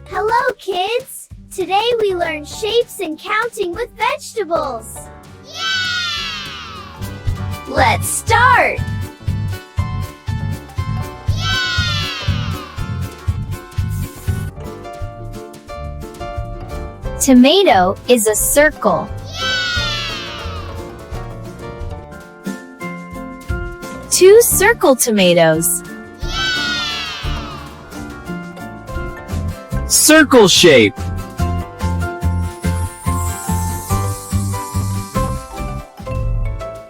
Hello, kids! Today we learn shapes and counting with vegetables. Yay! Let's start! Yay! Tomato is a circle. Yay! 2 circle tomatoes. Circle shape.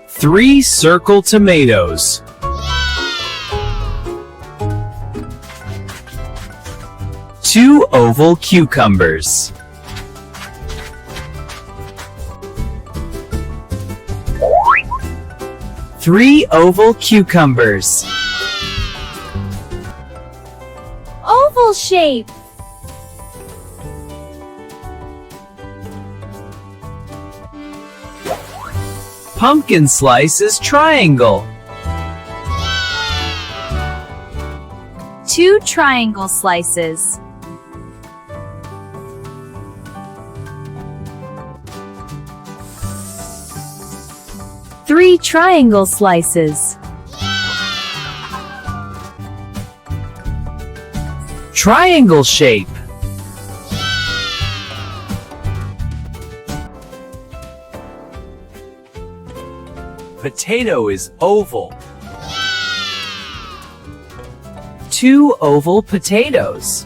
Three circle tomatoes. Two oval cucumbers. Three oval cucumbers. Oval shape. Pumpkin slices triangle. 2 triangle slices. Three triangle slices. Triangle shape. Potato is oval. 2 oval potatoes.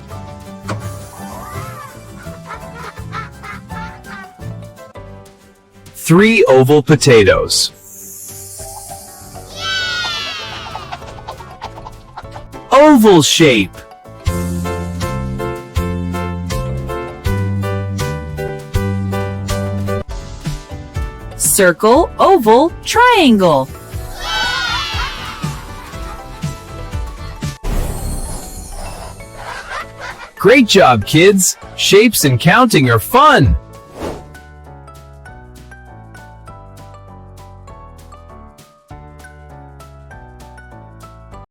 Three oval potatoes. Oval shape. Circle, oval, triangle. Great job, kids! Shapes and counting are fun!